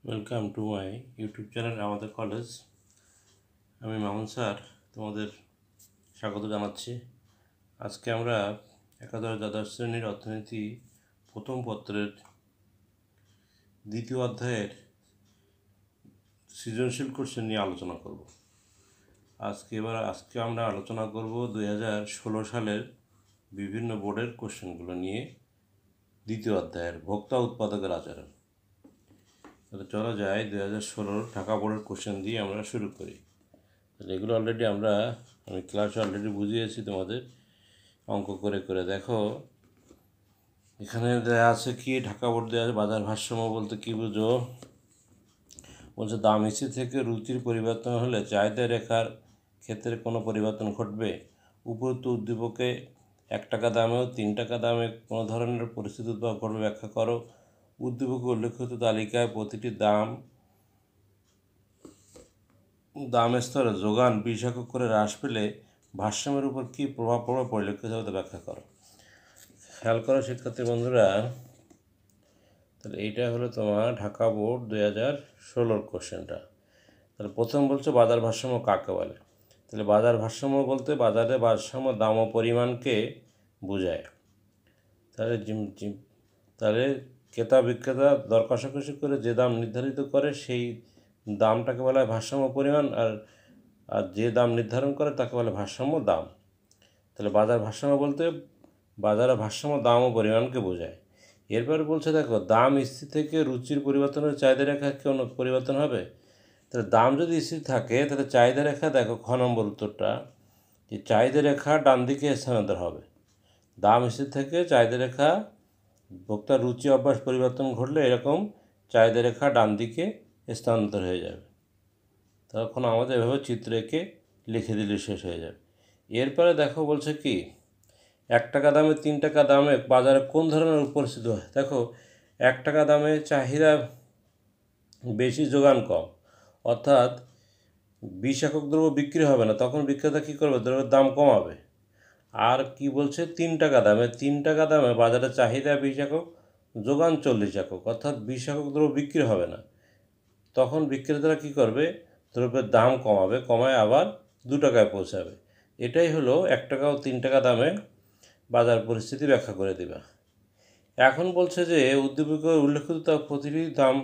Welcome to my YouTube channel আমাদের college. আমি Mamun sir তোমাদের স্বাগত জানাচ্ছি। আজকে আমরা একাদশ দ্বাদশ শ্রেণীর অর্থনীতি প্রথম পত্রের দ্বিতীয় অধ্যায়ের সৃজনশীল কোশ্চেন নিয়ে আলোচনা করব। আজকে আমরা আলোচনা করব 2016 সালের বিভিন্ন বোর্ডের কোশ্চেনগুলো নিয়ে, দ্বিতীয় অধ্যায়ের ভোক্তা উৎপাদকের আচরণ। তাহলে চলা যায় 2016 ঢাকা বোর্ডের কোশ্চেন দিয়ে আমরা শুরু করি। এগুলো অলরেডি আমি ক্লাসে অলরেডি বুঝিয়েছি তোমাদের, অঙ্ক করে করে দেখো। এখানে দেওয়া আছে কি, ঢাকা বোর্ড দেওয়া আছে বাজার ভারসাম্য বলতে কি বুঝো। বলছে দাম স্থির থেকে রুচির পরিবর্তন হলে চাহিদা রেখার ক্ষেত্রে কোনো পরিবর্তন ঘটবে। উপরোক্ত উদ্দীপকে 1 টাকা দামেও 3 টাকা দামে কোনো ধরনের পরিস্থিতি উদ্ভব ঘটবে ব্যাখ্যা করো। উদ্দীপকে উল্লেখিত তালিকায় প্রতিটি দাম স্তরে যোগান 20 একক করে হ্রাস পেলে ভারসাম্যের উপর কী প্রভাব পড়বে পরিলক্ষিত হবে ব্যাখ্যা করো। খেয়াল করো শিক্ষার্থী বন্ধুরা, তাহলে এইটা হলো তোমার ঢাকা বোর্ড 2016 কোশ্চেনটা। তাহলে প্রথম বলছে বাজার ভারসাম্য কাকে বলে। তাহলে বাজার ভারসাম্য বলতে বাজারে ভারসাম্য দাম ও পরিমাণকে বোঝায়। তাহলে ক্রেতা বিক্রেতা দর কষাকষি করে যে দাম নির্ধারিত করে সেই দামটাকে বলা হয় ভারসাম্য পরিমাণ, আর যে দাম নির্ধারণ করে তাকে বলে ভারসাম্য দাম। তাহলে বাজার ভারসাম্য বলতে বাজারে ভারসাম্য দাম ও পরিমাণকে বোঝায়। এরপরে বলছে দেখো, দাম স্থির থেকে রুচির পরিবর্তনের চাহিদা রেখা কেন পরিবর্তন হবে। তাহলে দাম যদি স্থির থাকে তাহলে চাহিদা রেখা, দেখো খ নম্বর উত্তরটা, যে চাহিদা রেখা ডান দিকে স্থানান্তর হবে। দাম স্থির থেকে চাহিদা রেখা, ভোক্তার রুচি অভ্যাস পরিবর্তন ঘটলে এরকম চাহিদা রেখা ডান দিকে স্থানান্তর হয়ে যাবে। তখন আমাদের এভাবে চিত্র এঁকে লিখে দিলে শেষ হয়ে যাবে। এরপরে দেখো বলছে কি, 1 টাকা দামে 3 টাকা দামে বাজারে কোন ধরনের পরিস্থিতি হয়। দেখো 1 টাকা দামে চাহিদা বেশি, যোগান কম, অর্থাৎ 20 একক দ্রব্য বিক্রি হবে না, তখন বিক্রেতা কী করবে, দ্রব্যের দাম কমাবে। আর কি বলছে, 3 টাকা দামে বাজারে চাহিদা 20 একক, যোগান 40 একক, অর্থাৎ 20 একক দ্রব্য বিক্রি হবে না, তখন বিক্রেতারা কী করবে, দ্রব্যের দাম কমাবে, কমায় আবার 2 টাকায় পৌঁছাবে। এটাই হলো 1 টাকা ও 3 টাকা দামে বাজার পরিস্থিতি ব্যাখ্যা করে দেবে। এখন বলছে যে উদ্দীপকে উল্লেখিত প্রতিটি দাম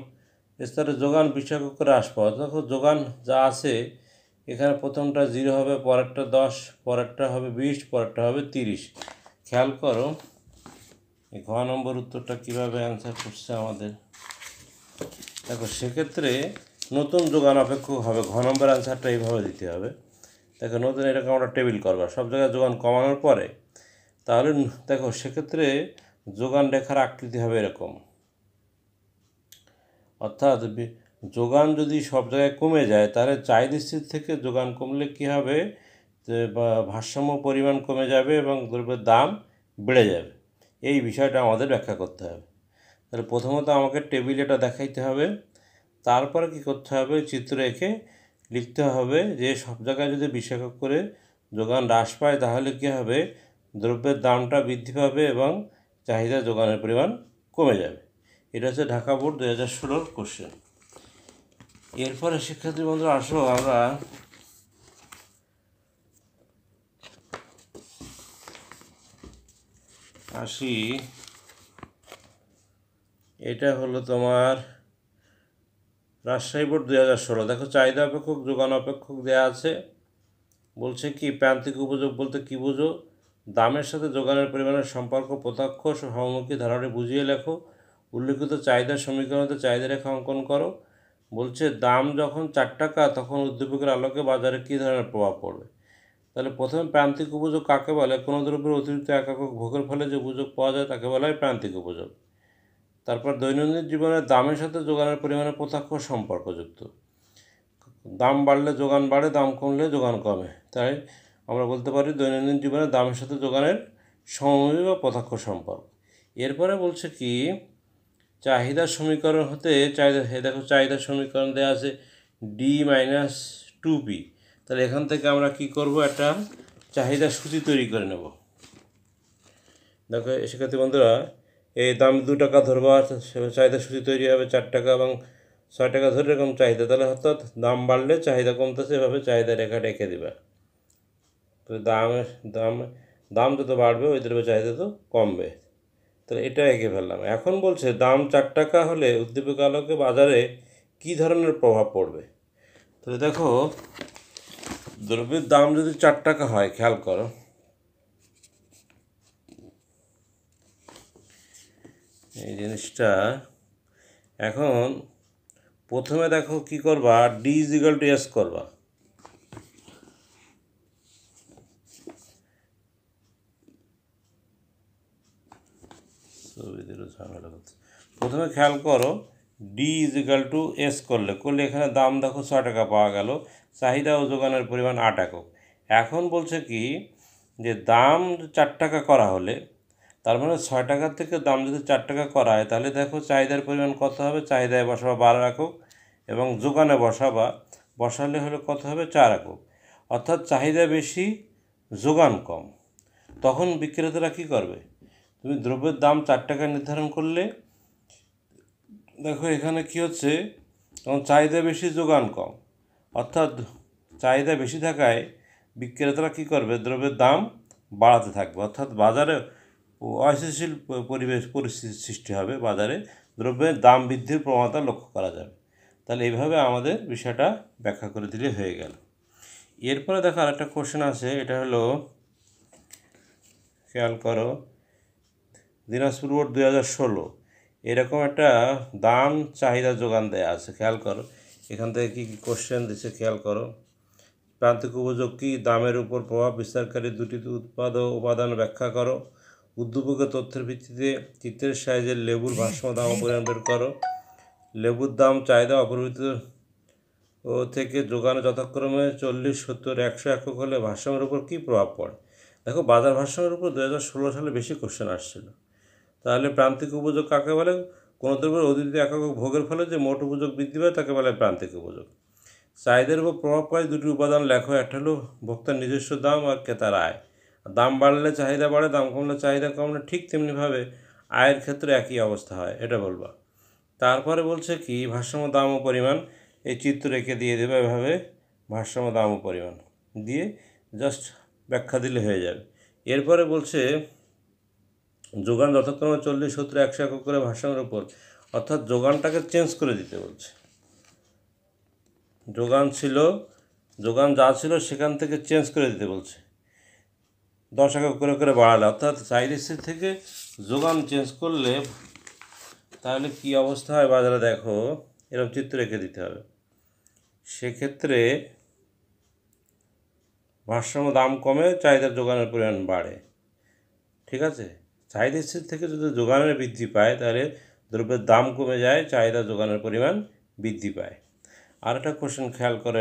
স্তরে যোগান 20 একক করে হ্রাস পাওয়া। দেখো যোগান যা আছে এখানে প্রথমটা 0 হবে, পরেরটা 10, পরেরটা হবে 20, পরেরটা হবে 30। খেয়াল করো এই ঘ নম্বর উত্তরটা কীভাবে অ্যান্সার করছে আমাদের। দেখো সেক্ষেত্রে নতুন যোগান অপেক্ষক হবে, ঘ নম্বর অ্যান্সারটা এইভাবে দিতে হবে। দেখো নতুন এরকম একটা টেবিল করবা, সব জায়গায় যোগান কমানোর পরে, তাহলে দেখো সেক্ষেত্রে যোগান রেখার আকৃতি হবে এরকম, অর্থাৎ যোগান যদি সব জায়গায় কমে যায় তাহলে চাহিদা স্থির থেকে যোগান কমলে কী হবে, ভারসাম্য পরিমাণ কমে যাবে এবং দ্রব্যের দাম বেড়ে যাবে। এই বিষয়টা আমাদের ব্যাখ্যা করতে হবে। তাহলে প্রথমত আমাকে টেবিল এটা দেখাইতে হবে, তারপরে কী করতে হবে, চিত্র এঁকে লিখতে হবে যে সব জায়গায় যদি 20 একক করে যোগান হ্রাস পায় তাহলে কী হবে, দ্রব্যের দামটা বৃদ্ধি পাবে এবং চাহিদা যোগানের পরিমাণ কমে যাবে। এটা হচ্ছে ঢাকা বোর্ড 2016 কোশ্চেন। এরপরে শিক্ষার্থী বন্ধুরা আসো আমরা আসি, এটা হলো তোমার রাজশাহী বোর্ড 2016। দেখো চাহিদা অপেক্ষক যোগান অপেক্ষক দেওয়া আছে। বলছে কি, প্রান্তিক উপযোগ বলতে কী বুঝো, দামের সাথে যোগানের পরিমাণের সম্পর্ক প্রত্যক্ষ সহমুখী ধারাটি বুঝিয়ে লেখো। উল্লেখিত চাহিদার সমীকরণে চাহিদা রেখা অঙ্কন করো। বলছে দাম যখন 4 টাকা তখন উদ্দীপকের আলোকে বাজারে কী ধরনের প্রভাব পড়বে। তাহলে প্রথমে প্রান্তিক উপযোগ কাকে বলে, কোনো দ্রব্যের অতিরিক্ত 1 একক ভোগের ফলে যে উপযোগ পাওয়া যায় তাকে বলা হয় প্রান্তিক উপযোগ। তারপর দৈনন্দিন জীবনের দামের সাথে যোগানের পরিমাণের প্রত্যক্ষ সম্পর্কযুক্ত, দাম বাড়লে যোগান বাড়ে, দাম কমলে যোগান কমে। তাই আমরা বলতে পারি দৈনন্দিন জীবনে দামের সাথে যোগানের সমমুখী বা প্রত্যক্ষ সম্পর্ক। এরপরে বলছে কি, চাহিদার সমীকরণ হতে দেখো চাহিদার সমীকরণ দেওয়া আছে D-2P। তাহলে এখান থেকে আমরা কি করব, একটা চাহিদার সূচি তৈরি করে নেব। দেখো শিক্ষার্থী বন্ধুরা, এই দাম 2 টাকা ধরবা, চাহিদার সূচি তৈরি হবে 4 টাকা এবং 6 টাকা ধরে এরকম চাহিদা, তাহলে অর্থাৎ দাম বাড়লে চাহিদা কমতেছে, এভাবে চাহিদা রেখাটা এঁকে দেবে। তো দাম দাম যত বাড়বে ওই দ্রব্যের চাহিদা তো কমবে। তাহলে এটা এঁকে ফেললাম। এখন বলছে দাম 4 টাকা হলে উদ্দীপক আলোকে বাজারে কী ধরনের প্রভাব পড়বে। তাহলে দেখো, দ্রব্যের দাম যদি 4 টাকা হয়, খেয়াল করো, এই জিনিসটা এখন প্রথমে দেখো কি করবা, D is equal to S করবা। প্রথমে খেয়াল করো, D is equal to S করলে এখানে দাম দেখো 6 টাকা পাওয়া গেল, চাহিদা ও যোগানের পরিমাণ 8 একক। এখন বলছে কি যে দাম 4 টাকা করা হলে, তার মানে 6 টাকার থেকে দাম যদি 4 টাকা করা হয়, তাহলে দেখো চাহিদার পরিমাণ কত হবে, চাহিদায় বসাবা 12 একক এবং যোগানে বসালে হলে কত হবে, 4 একক। অর্থাৎ চাহিদা বেশি, যোগান কম। তখন বিক্রেতারা কী করবে, তুমি দ্রব্যের দাম 4 টাকা নির্ধারণ করলে, দেখো এখানে কি হচ্ছে, তখন চাহিদা বেশি, যোগান কম। অর্থাৎ চাহিদা বেশি থাকায় বিক্রেতারা কী করবে, দ্রব্যের দাম বাড়াতে থাকবে। অর্থাৎ বাজারে অস্থিতিশীল পরিস্থিতি সৃষ্টি হবে, বাজারে দ্রব্যের দাম বৃদ্ধির প্রবণতা লক্ষ্য করা যাবে। তাহলে এইভাবে আমাদের বিষয়টা ব্যাখ্যা করে দিলে হয়ে গেল। এরপরে দেখো আরেকটা কোশ্চেন আছে, এটা হলো, খেয়াল করো, দিনাজপুর বোর্ড 2016 এরকম একটা দাম চাহিদা যোগান দেয়া আছে। খেয়াল করো এখান থেকে কী কী কোশ্চেন দিচ্ছে, খেয়াল করো। প্রান্তিক উপযোগ কি, দামের উপর প্রভাব বিস্তারকারী দুটি উপাদান ব্যাখ্যা করো। উদ্দীপকের তথ্যের ভিত্তিতে চিত্রের সাহায্যে লেবুর ভারসাম্য দাম ও পরিমাণ বের করো। লেবুর দাম চাহিদা অপরিবর্তিত ও থেকে যোগানে যথাক্রমে 40, 70, 100 একক হলে ভারসাম্যের উপর কী প্রভাব পড়ে। দেখো বাজার ভারসাম্যের উপর 2016 সালে বেশি কোশ্চেন আসছিল। তাহলে প্রান্তিক উপযোগ কাকে বলে, কোনো দ্রব্যের অতিরিক্ত একক ভোগের ফলে যে মোট উপযোগ বৃদ্ধি পায় তাকে বলে প্রান্তিক উপযোগ। চাহিদার উপর প্রভাবকারী দুটি উপাদান লেখো, একটা হলো ভোক্তার নিজস্ব দাম আর ক্রেতার আয়। দাম বাড়লে চাহিদা বাড়ে, দাম কমলে চাহিদা কমলে, ঠিক তেমনিভাবে আয়ের ক্ষেত্রে একই অবস্থা হয়, এটা বলবা। তারপরে বলছে কি, ভারসাম্য দাম ও পরিমাণ, এই চিত্র রেখে দিয়ে দেবে এভাবে, ভারসাম্য দাম ও পরিমাণ দিয়ে জাস্ট ব্যাখ্যা দিলে হয়ে যাবে। এরপরে বলছে যোগান যথাক্রমে 40, 70, 100 একক করে ভারসাম্যের উপর, অর্থাৎ যোগানটাকে চেঞ্জ করে দিতে বলছে। যোগান যা ছিল সেখান থেকে চেঞ্জ করে দিতে বলছে, 10 একক করে করে বাড়ালে, অর্থাৎ চাহিদার থেকে যোগান চেঞ্জ করলে তাহলে কি অবস্থা হয় বাজারে, দেখো এরকম চিত্র রেখে দিতে হবে। সেক্ষেত্রে ভারসাম্য দাম কমে, চাহিদার যোগানের পরিমাণ বাড়ে। ঠিক আছে, চাহিদার থেকে যদি যোগানের বৃদ্ধি পায় তাহলে দ্রব্যের দাম কমে যায়, চাহিদা যোগানের পরিমাণ বৃদ্ধি পায়। আর একটা কোশ্চেন খেয়াল করো,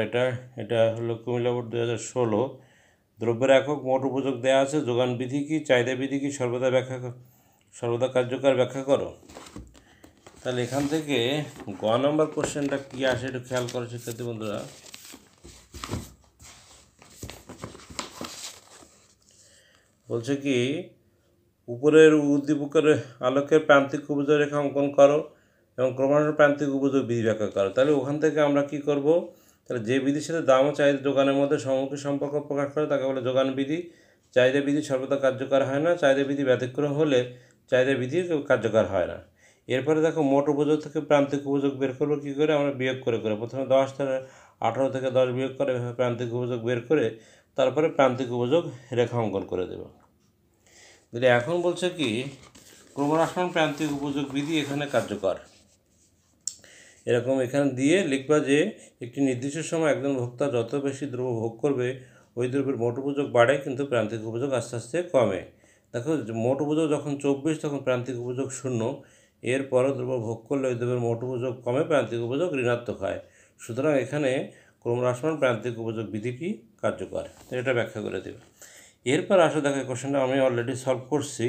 এটা হলো কুমিল্লা বোর্ড 2016 দ্রব্যের একক মোট উপযোগ দেওয়া আছে, যোগান বিধি কি, চাহিদা বিধি কি, সর্বদা কার্যকর ব্যাখ্যা করো। তাহলে এখান থেকে গ নম্বর কোশ্চেনটা কী আসে একটু খেয়াল করো শিক্ষার্থী বন্ধুরা। বলছে কি, উপরের উদ্দীপকের আলোকে প্রান্তিক উপযোগ রেখা অঙ্কন করো এবং ক্রমান্বয়ে প্রান্তিক উপযোগ বিধি ব্যাখ্যা করো। তাহলে ওখান থেকে আমরা কি করব, তাহলে যে বিধির সাথে দাম ও চাহিদা যোগানের মধ্যে সম্মুখী সম্পর্ক প্রকাশ করে তাকে বলে যোগান বিধি। চাহিদা বিধি সর্বদা কার্যকর হয় না, চাহিদা বিধি ব্যতিক্রম হলে চাহিদা বিধি কার্যকর হয় না। এরপরে দেখো মোট উপযোগ থেকে প্রান্তিক উপযোগ বের করবো কী করে, আমরা বিয়োগ করে প্রথমে 10 থেকে 18 থেকে 10 বিয়োগ করে প্রান্তিক উপযোগ বের করে তারপরে প্রান্তিক উপযোগ রেখা অঙ্কন করে দেব। যদি এখন বলছে কি, ক্রমহ্রাসমান প্রান্তিক উপযোগ বিধি এখানে কার্যকর, এরকম এখানে দিয়ে লিখবা যে একটি নির্দিষ্ট সময় একজন ভোক্তা যত বেশি দ্রব্য ভোগ করবে ওই দ্রব্যের মোট উপযোগ বাড়ে কিন্তু প্রান্তিক উপযোগ আস্তে আস্তে কমে। দেখো মোট উপযোগ যখন 24 তখন প্রান্তিক উপযোগ 0, এরপরও দ্রব্য ভোগ করলে ওই দ্রব্যের মোট উপযোগ কমে, প্রান্তিক উপযোগ ঋণাত্মক হয়। সুতরাং এখানে ক্রমহ্রাসমান প্রান্তিক উপযোগ বিধিটি কার্যকর, এটা ব্যাখ্যা করে দেবে। এরপর আসো দেখো কোশ্চেনটা আমি অলরেডি সলভ করছি।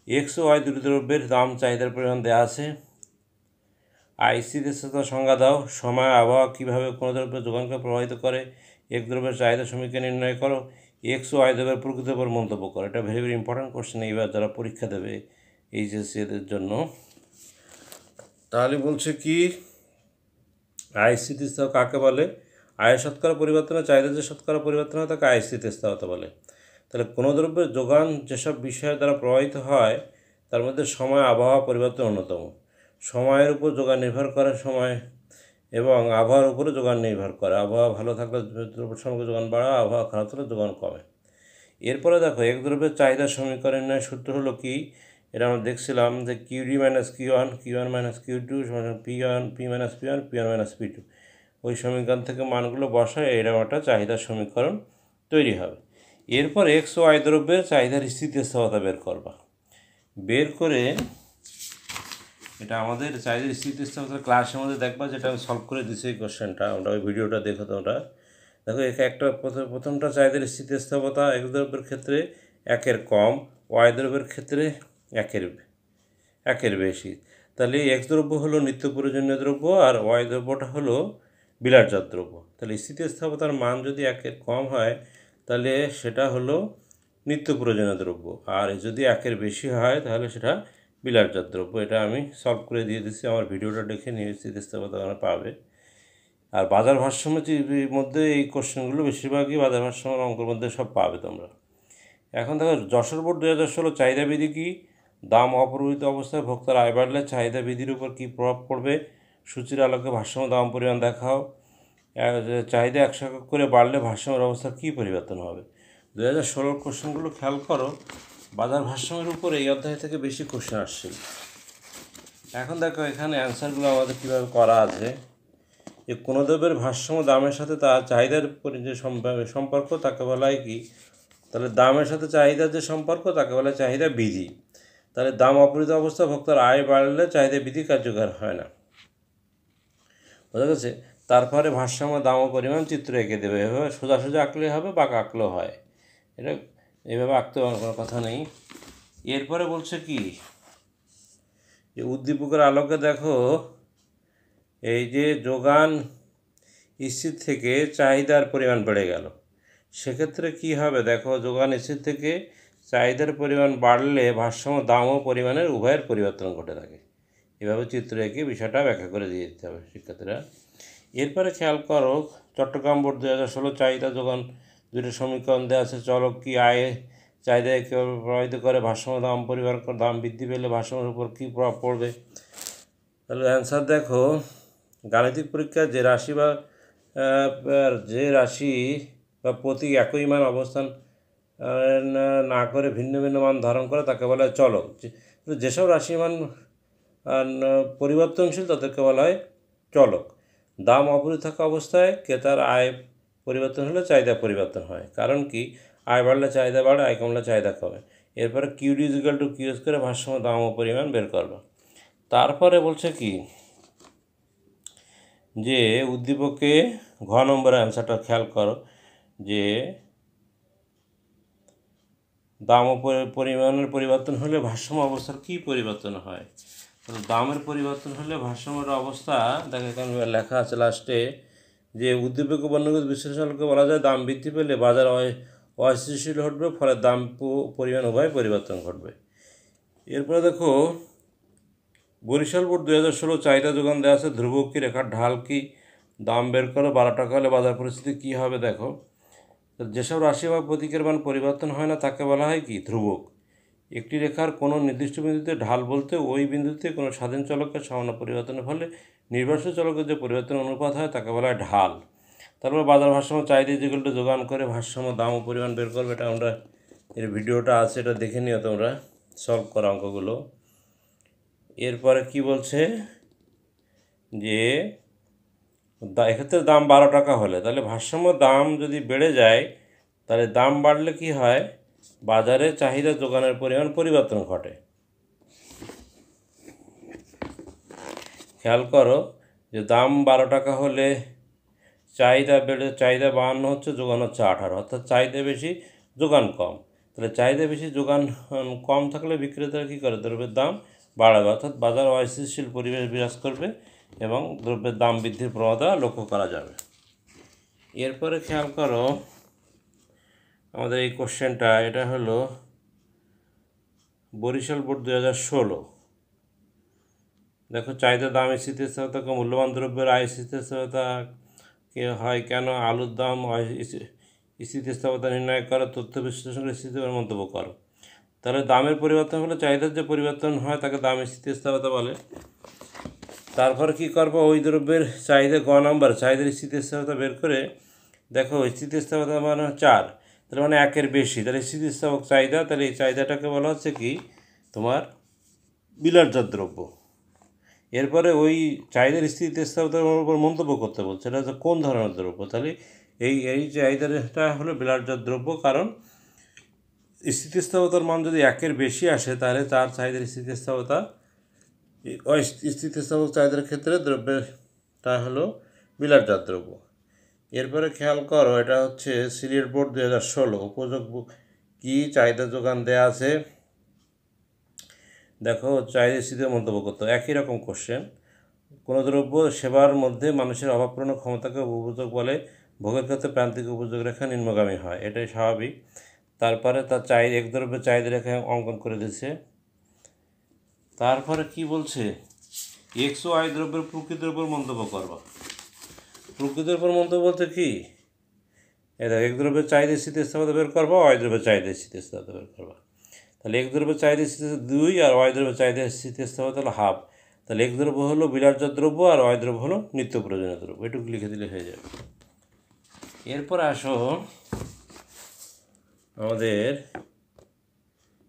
এক্স ও ওয়াই দুটি দ্রব্যের দাম চাহিদার পরিমাণ দেওয়া আছে। আইসিদের সাথে সংজ্ঞা দাও। সময় আবহাওয়া কীভাবে কোনো দ্রব্যের যোগানকে প্রভাবিত করে। এক দ্রব্যের চাহিদা সমীক্ষা নির্ণয় করো। এক্স ও ওয়াই দ্রব্যের প্রকৃতির উপর মন্তব্য করো। এটা ভেরি ভেরি ইম্পর্ট্যান্ট কোশ্চেন এইবার যারা পরীক্ষা দেবে এইচএসসি এদের জন্য। তাহলে বলছে কি, আয় স্থিতিস্থাপক কাকে বলে? আয়ের শতকরা পরিবর্তনে চাহিদা যে শতকরা পরিবর্তন হয় তাকে আয় স্থিতিস্থাপকতা বলে। তাহলে কোনো দ্রব্যের যোগান যেসব বিষয়ের দ্বারা প্রভাবিত হয় তার মধ্যে সময়, আবহাওয়া, পরিবর্তন অন্যতম। সময়ের উপর যোগান নির্ভর করে সময় এবং আবহাওয়ার উপরে যোগান নির্ভর করে। আবহাওয়া ভালো থাকলে দ্রব্য সামগ্রী যোগান বাড়ায়, আবহাওয়া খারাপ থাকলে যোগান কমে। এরপরে দেখো এক দ্রব্যের চাহিদা সমীকরণের সূত্র হলো কি, এটা আমরা দেখছিলাম যে কিউডি মাইনাস কিউ1, কিউ1 মাইনাস কিউ2 সমান P one, P minus P one, P one minus পি2। ওই সমীকরণ থেকে মানগুলো বসায় এরকম একটা চাহিদার সমীকরণ তৈরি হবে। এরপর এক্স ও ওয়াই দ্রব্যের চাহিদার স্থিতিস্থাপকতা বের করবা। বের করে এটা আমাদের চাহিদার স্থিতিস্থাপকতার ক্লাসের মধ্যে দেখবা, যেটা আমি সলভ করে দিচ্ছি এই কোশ্চেনটা। আমরা ওই ভিডিওটা দেখো তোমরা। দেখো একটা প্রথমটা চাহিদার স্থিতিস্থাপকতা এক্স দ্রব্যের ক্ষেত্রে একের কম, ওয়াই দ্রব্যের ক্ষেত্রে একের বেশি। তাহলে এক্স দ্রব্য হলো নিত্য প্রয়োজনীয় দ্রব্য আর ওয়াই দ্রব্যটা হলো বিলাসজাত দ্রব্য। তাহলে স্থিতিস্থাপকতার মান যদি একের কম হয় তাহলে সেটা হলো নিত্য প্রয়োজনীয় দ্রব্য, আর যদি একের বেশি হয় তাহলে সেটা বিলাসজাত দ্রব্য। এটা আমি সলভ করে দিয়ে দিচ্ছি, আমার ভিডিওটা দেখে নিয়ে স্থিতিস্থাপকতা পাবে। আর বাজার ভারসাম্যের মধ্যে এই কোশ্চেনগুলো বেশিরভাগই বাজার ভারসাম্যের অঙ্কের মধ্যে সব পাবে তোমরা। এখন দেখো যশোর বোর্ড 2016 চাহিদা বিধি কি? দাম অপরিবর্তিত অবস্থায় ভোক্তার আয় বাড়লে চাহিদা বিধির উপর কী প্রভাব পড়বে? সূচির আলোকে ভারসাম্য দাম পরিমাণ দেখাও। চাহিদা 100 একক করে বাড়লে ভারসাম্যের অবস্থার কী পরিবর্তন হবে? 2016 কোশ্চেনগুলো খেয়াল করো, বাজার ভারসাম্যের উপর এই অধ্যায় থেকে বেশি কোশ্চেন আসছিল। এখন দেখো এখানে অ্যান্সারগুলো আমাদের কীভাবে করা আছে। যে কোনো দ্রব্যের ভারসাম্য দামের সাথে তার চাহিদার যে সম্পর্ক তাকে বলা হয় কি? তাহলে দামের সাথে চাহিদার যে সম্পর্ক তাকে বলা হয় চাহিদা বিধি। তাহলে দাম অপরিবর্তিত অবস্থা ভোক্তার আয় বাড়লে চাহিদা বিধি কার্যকর হয় না। বোঝা গেছে? তারপরে ভারসাম্য দাম ও পরিমাণ চিত্র এঁকে দেবে। এভাবে সোজা সোজা আঁকলে হবে, বাঁকা আঁকলেও হয়। এটা এইভাবে আঁকতে কোনো কথা নেই। এরপরে বলছে কি, যে উদ্দীপকের আলোকে দেখো এই যে যোগান স্থির থেকে চাহিদার পরিমাণ বেড়ে গেল, সেক্ষেত্রে কি হবে? দেখো যোগান স্থির থেকে চাহিদার পরিমাণ বাড়লে ভারসাম্য দাম ও পরিমাণের উভয়ের পরিবর্তন ঘটে থাকে। এভাবে চিত্র এঁকে বিষয়টা ব্যাখ্যা করে দিয়ে দিতে হবে শিক্ষার্থীরা। এরপরে খেয়াল করো, চট্টগ্রাম বোর্ড 2016 চাহিদা যোগান দুটো সমীকরণ দেওয়া আছে। চলক কি আয়ে চাহিদায় প্রভাবিত করে? ভারসাম্য দাম পরিবার দাম বৃদ্ধি পেলে ভারসাম্যের উপর কী প্রভাব পড়বে? তাহলে অ্যান্সার দেখো, গাণিতিক পরীক্ষায় যে রাশি বা প্রতীক একই মান অবস্থান না করে ভিন্ন ভিন্ন মান ধারণ করে তাকে বলা হয় চলক। যেসব রাশির মান পরিবর্তনশীল তাদেরকে বলা হয় চলক। দাম অপরিবর্তিত থাকা অবস্থায় ক্রেতার আয় পরিবর্তন হলে চাহিদা পরিবর্তন হয়। কারণ কি? আয় বাড়লে চাহিদা বাড়ে, আয় কমলে চাহিদা কমে। এরপরে কিউডি ইজিক্যাল টু কিউএস করে ভারসাম্য দাম ও পরিমাণ বের করবে। তারপরে বলছে কি, যে উদ্দীপকে ঘ নম্বরের অ্যান্সারটা খেয়াল করো, যে দাম ও পরিমাণের পরিবর্তন হলে ভারসাম্য অবস্থার কী পরিবর্তন হয়? দামের পরিবর্তন হলে ভারসাম্যের অবস্থা দেখো এখানে লেখা আছে লাস্টে, যে উদ্দীপক বর্ণগত বিশ্লেষণকে বলা যায় দাম বৃদ্ধি পেলে বাজার অস্থিতিশীল ঘটবে, ফলে দাম পরিমাণ উভয় পরিবর্তন ঘটবে। এরপরে দেখো বরিশাল বোর্ড 2016 চাহিদা যোগান দেওয়া আছে। ধ্রুবক কি, রেখার ঢাল কি, দাম বের করো। 12 টাকা হলে বাজার পরিস্থিতি কী হবে? দেখো যেসব রাশি বা প্রতীকের মান পরিবর্তন হয় না তাকে বলা হয় কি? ধ্রুবক। একটি রেখার কোনো নির্দিষ্ট বিন্দুতে ঢাল বলতে ওই বিন্দুতে কোনো স্বাধীন চলকের সামান্য পরিবর্তনের ফলে নির্ভরশীল চলকের যে পরিবর্তন অনুপাত হয় তাকে বলা হয় ঢাল। তারপর বাজার ভারসাম্য চাহিদা যেগুলো যোগান করে ভারসাম্য দাম ও পরিমাণ বের করবে। এটা আমরা এর ভিডিওটা আছে, এটা দেখে নিও তোমরা, সলভ করা অঙ্কগুলো। এরপরে কি বলছে, যে এক্ষেত্রে দাম 12 টাকা হলে তাহলে ভারসাম্য দাম যদি বেড়ে যায় তাহলে দাম বাড়লে কি হয়? বাজারে চাহিদা যোগানের পরিমাণ পরিবর্তন ঘটে। খেয়াল করো, যে দাম 12 টাকা হলে চাহিদা 52 হচ্ছে, যোগান হচ্ছে 18, অর্থাৎ চাহিদা বেশি যোগান কম। তাহলে চাহিদা বেশি যোগান কম থাকলে বিক্রেতারা কী করে? দ্রব্যের দাম বাড়াবে, অর্থাৎ বাজার অস্থিতিশীল পরিবেশ বিরাজ করবে এবং দ্রব্যের দাম বৃদ্ধির প্রবণতা লক্ষ্য করা যাবে। এরপরে খেয়াল করো আমাদের এই কোশ্চেনটা, এটা হলো বরিশাল বোর্ড 2016 দেখো চাহিদা দাম স্থিতিস্থাপকতা মূল্যবান দ্রব্যের আয় স্থিতিস্থাপকতা হয় কেন, আলুর দাম স্থিতিস্থাপকতা নির্ণয় করো, তথ্য বিশ্লেষণ করে স্থিতিস্থাপকতা মন্তব্য করো। তাহলে দামের পরিবর্তন হলে চাহিদার যে পরিবর্তন হয় তাকে দাম স্থিতিস্থাপকতা বলে। তারপর কি করবো, ওই দ্রব্যের চাহিদা নাম্বার চাহিদার স্থিতিস্থাপকতা বের করে দেখো স্থিতিস্থাপকতা মানে 4, তাহলে মানে 1-এর বেশি, তাহলে স্থিতিস্থাপক চাহিদা, তাহলে এই চাহিদাটাকে বলা হচ্ছে কি তোমার বিলাসজাত দ্রব্য। এরপরে ওই চাহিদার স্থিতিস্থাপকতার উপর মন্তব্য করতে বলছে, এটা হচ্ছে কোন ধরনের দ্রব্য, তাহলে এই চাহিদাটা হলো বিলাসজাত দ্রব্য, কারণ স্থিতিস্থাপকতার মান যদি 1-এর বেশি আসে তাহলে তার চাহিদার স্থিতিস্থাপকতা স্থিতিস্থাপক চাহিদার ক্ষেত্রে দ্রব্যটা হলো বিলাসজাত দ্রব্য। এরপরে খেয়াল করো, এটা হচ্ছে সিলেট বোর্ড 2016 উপযোগ কি চাহিদা যোগান দেয়া আছে। দেখো চাহিদা স্থিতিতে মন্তব্য করতে একই রকম কোশ্চেন। কোনো দ্রব্য সেবার মধ্যে মানুষের অভাব পূরণের ক্ষমতাকে উপযোগ বলে, ভোগের ক্ষেত্রে প্রান্তিক উপযোগ রেখা নিম্নগামী হয়, এটাই স্বাভাবিক। তারপরে তার এক দ্রব্যের চাহিদা রেখা অঙ্কন করে দিচ্ছে। তারপরে কি বলছে, এক্স ও আই দ্রব্যের প্রকৃতির উপর মন্তব্য করবা। প্রকৃতির উপর মন্তব্য বলতে কি, এটা এক দ্রব্যের চাহিদা স্থিতিস্থাপকতা বের করবা, ওয়াই দ্রব্যের চাহিদা স্থিতিস্থাপকতা বের করবা। তাহলে এক দ্রব্যের চাহিদা স্থিতিস্থাপকতা 2 আর ওয়াই দ্রব্যের চাহিদা স্থিতিস্থাপকতা হলো হাফ। তাহলে এক দ্রব্য হলো বিলাসজাত দ্রব্য আর ওয়াই দ্রব্য হলো নিত্য প্রয়োজনীয় দ্রব্য, এটুকু লিখে দিলে হয়ে যাবে। এরপর আসো আমাদের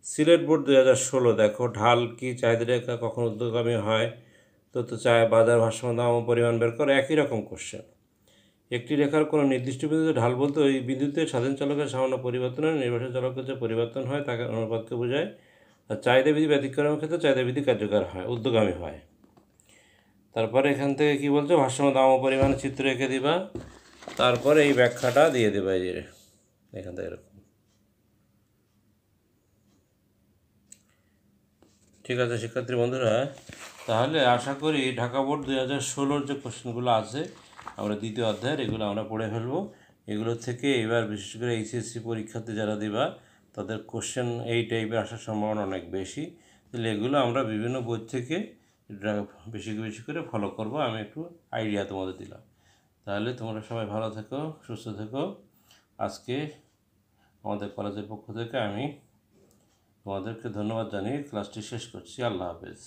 সিলেট বোর্ড 2016, দেখো ঢাল কি চাহিদা রেখা কখন ঊর্ধ্বগামী হয়, তথ্য বাজার ভারসাম্য দাম ও পরিমাণ বের করে, একই রকম কোশ্চেন। একটি রেখার কোনো নির্দিষ্ট বিন্দুতে ঢাল বলতে ওই বিন্দুতে স্বাধীন চলকের সামান্য পরিবর্তনের নির্ভরশীল চলকের যে পরিবর্তন হয় তাকে অনুপাতকে বোঝায়। আর চাহিদা বিধি ব্যতিক্রমের ক্ষেত্রে চাহিদা বিধি কার্যকর হয়, ঊর্ধ্বগামী হয়। তারপরে এখান থেকে কি বলছো, ভারসাম্য দাম ও পরিমাণের চিত্র এঁকে দিবা, তারপরে এই ব্যাখ্যাটা দিয়ে দেবা এই যে এখান থেকে এরকম। ঠিক আছে শিক্ষার্থী বন্ধুরা, তাহলে আশা করি ঢাকা বোর্ড 2016 যে কোশ্চেনগুলো আছে আমরা দ্বিতীয় অধ্যায়ের, এগুলো আমরা পড়ে ফেলবো। এগুলো থেকে এবার বিশেষ করে এইচএসসি পরীক্ষাতে যারা দিবা তাদের কোশ্চেন এই টাইপের আসার সম্ভাবনা অনেক বেশি। তাহলে এগুলো আমরা বিভিন্ন বই থেকে বেশি বেশি করে ফলো করব, আমি একটু আইডিয়া তোমাদের দিলাম। তাহলে তোমরা সবাই ভালো থেকো, সুস্থ থেকো। আজকে আমাদের কলেজের পক্ষ থেকে আমি তোমাদেরকে ধন্যবাদ জানিয়ে ক্লাসটি শেষ করছি। আল্লাহ হাফেজ।